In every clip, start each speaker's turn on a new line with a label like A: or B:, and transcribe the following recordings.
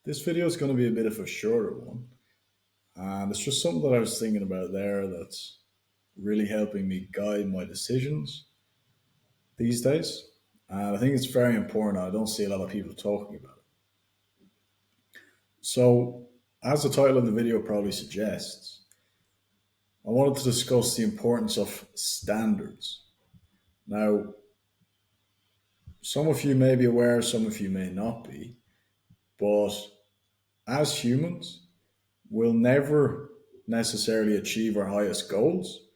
A: This video is going to be a bit of a shorter one, and it's just something that I was thinking about there that's really helping me guide my decisions these days. And I think it's very important. I don't see a lot of people talking about it. So, as the title of the video probably suggests, I wanted to discuss the importance of standards. Now, some of you may be aware, some of you may not be, but as humans, we'll never necessarily achieve our highest goals,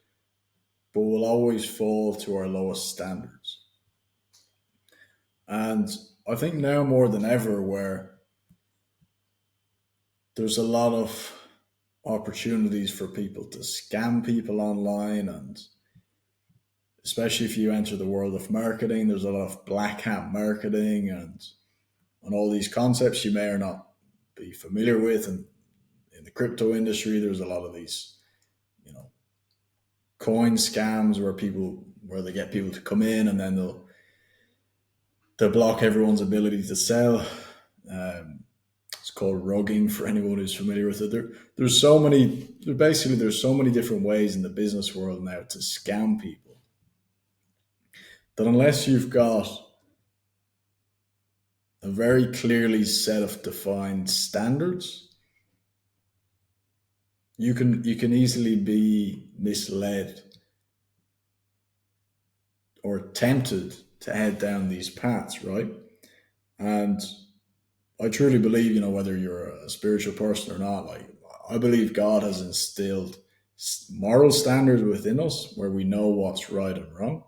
A: but will always fall to our lowest standards. And I think now more than ever, where there's a lot of opportunities for people to scam people online, and especially if you enter the world of marketing, there's a lot of black hat marketing and all these concepts you may or not be familiar with. And in the crypto industry, there's a lot of these, you know, coin scams where they get people to come in and then they'll block everyone's ability to sell. Um, it's called rugging for anyone who's familiar with it. There's so many different ways in the business world now to scam people that unless you've got a very clearly set of defined standards, you can easily be misled or tempted to head down these paths, right? And I truly believe, whether you're a spiritual person or not, like I believe God has instilled moral standards within us where we know what's right and wrong.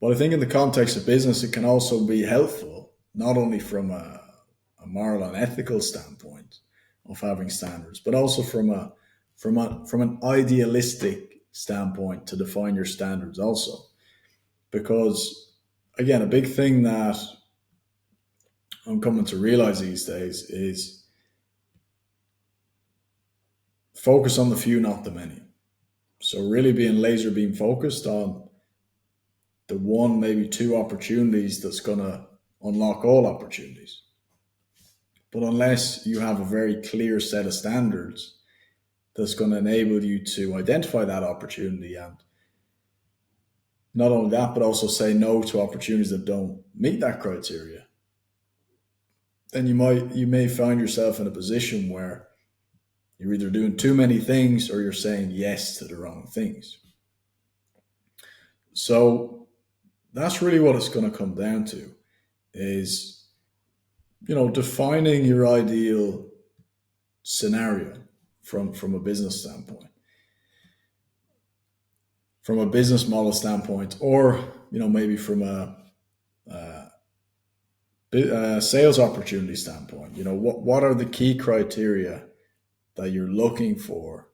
A: But I think in the context of business, it can also be helpful, not only from a moral and ethical standpoint of having standards, but also from an idealistic standpoint to define your standards also. Because again, a big thing that I'm coming to realize these days is focus on the few, not the many. So really being laser beam focused on the one, maybe two opportunities that's going to unlock all opportunities. But unless you have a very clear set of standards that's going to enable you to identify that opportunity and not only that, but also say no to opportunities that don't meet that criteria, then you may find yourself in a position where you're either doing too many things or you're saying yes to the wrong things. So that's really what it's going to come down to is, defining your ideal scenario from a business standpoint, from a business model standpoint, or, maybe from a sales opportunity standpoint. What are the key criteria that you're looking for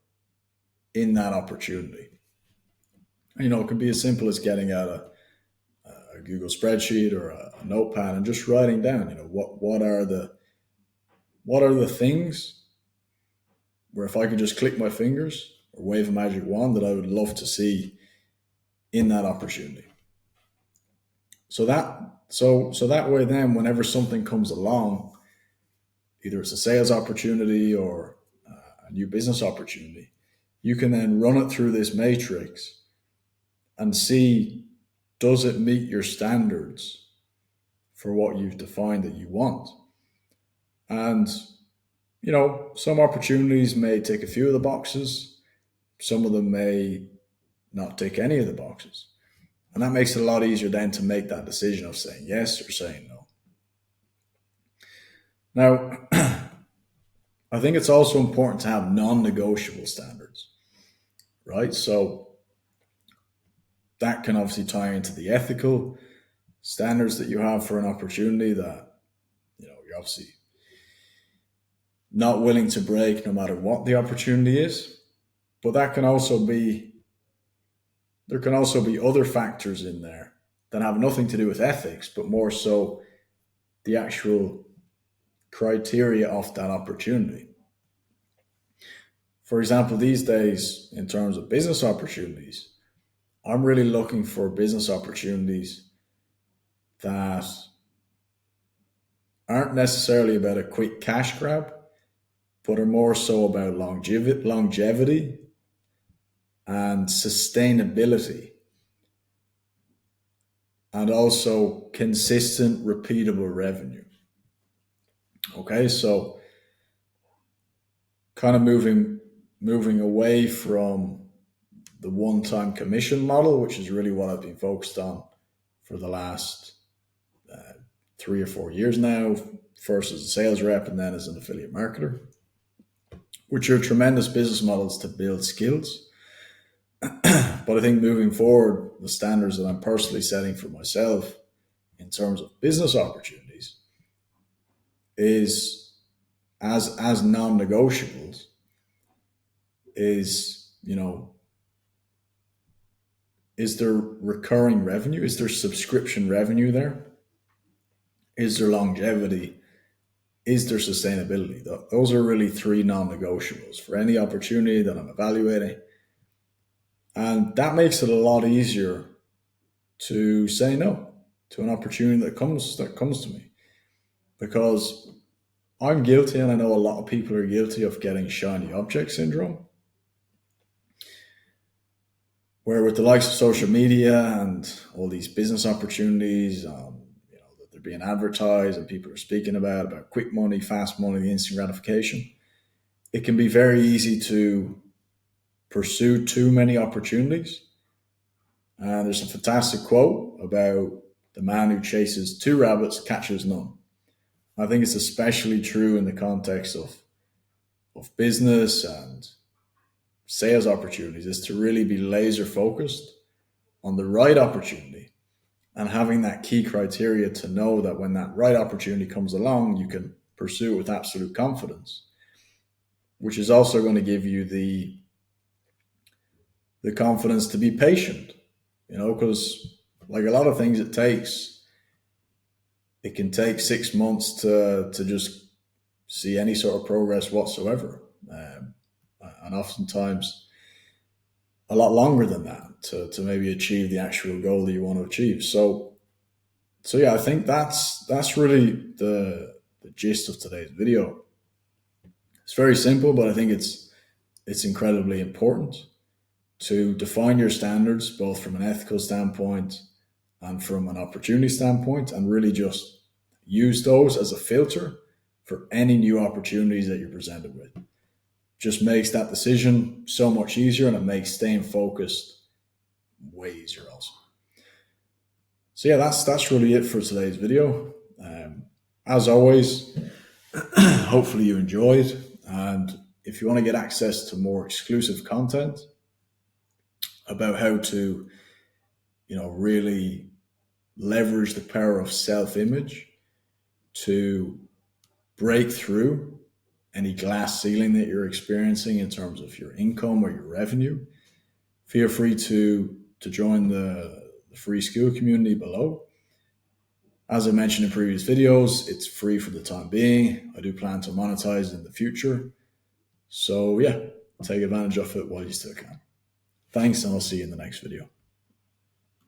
A: in that opportunity? It can be as simple as getting out a Google spreadsheet or a notepad and just writing down, what are the things where if I could just click my fingers or wave a magic wand that I would love to see in that opportunity. So that way then whenever something comes along, either it's a sales opportunity or a new business opportunity, you can then run it through this matrix and see, does it meet your standards for what you've defined that you want? And some opportunities may tick a few of the boxes, some of them may not tick any of the boxes. And that makes it a lot easier then to make that decision of saying yes or saying no. Now, I think it's also important to have non negotiable standards, right? So that can obviously tie into the ethical standards that you have for an opportunity that, you're obviously not willing to break no matter what the opportunity is. But there can also be other factors in there that have nothing to do with ethics, but more so the actual criteria of that opportunity. For example, these days, in terms of business opportunities, I'm really looking for business opportunities that aren't necessarily about a quick cash grab, but are more so about longevity and sustainability, and also consistent, repeatable revenue. Okay, so kind of moving away from the one-time commission model, which is really what I've been focused on for the last 3 or 4 years now, first as a sales rep and then as an affiliate marketer, which are tremendous business models to build skills. But I think moving forward, the standards that I'm personally setting for myself in terms of business opportunities is as non-negotiables is, is there recurring revenue? Is there subscription revenue there? Is there longevity? Is there sustainability? Those are really three non-negotiables for any opportunity that I'm evaluating. And that makes it a lot easier to say no to an opportunity that comes to me. Because I'm guilty, and I know a lot of people are guilty of getting shiny object syndrome, where with the likes of social media and all these business opportunities, that they're being advertised and people are speaking about quick money, fast money, the instant gratification, it can be very easy to pursue too many opportunities. And there's a fantastic quote about the man who chases two rabbits catches none. I think it's especially true in the context of business and sales opportunities, is to really be laser focused on the right opportunity and having that key criteria to know that when that right opportunity comes along, you can pursue it with absolute confidence, which is also going to give you the confidence to be patient, because like a lot of things, it can take 6 months to just see any sort of progress whatsoever. And oftentimes a lot longer than that to maybe achieve the actual goal that you want to achieve. So yeah, I think that's really the gist of today's video. It's very simple, but I think it's incredibly important to define your standards, both from an ethical standpoint and from an opportunity standpoint, and really just use those as a filter for any new opportunities that you're presented with. Just makes that decision so much easier, and it makes staying focused way easier also. So yeah, that's really it for today's video. As always, hopefully you enjoyed, and if you want to get access to more exclusive content about how to really leverage the power of self-image to break through any glass ceiling that you're experiencing in terms of your income or your revenue, feel free to join the free school community below. As I mentioned in previous videos, it's free for the time being. I do plan to monetize in the future. So yeah, take advantage of it while you still can. Thanks, and I'll see you in the next video.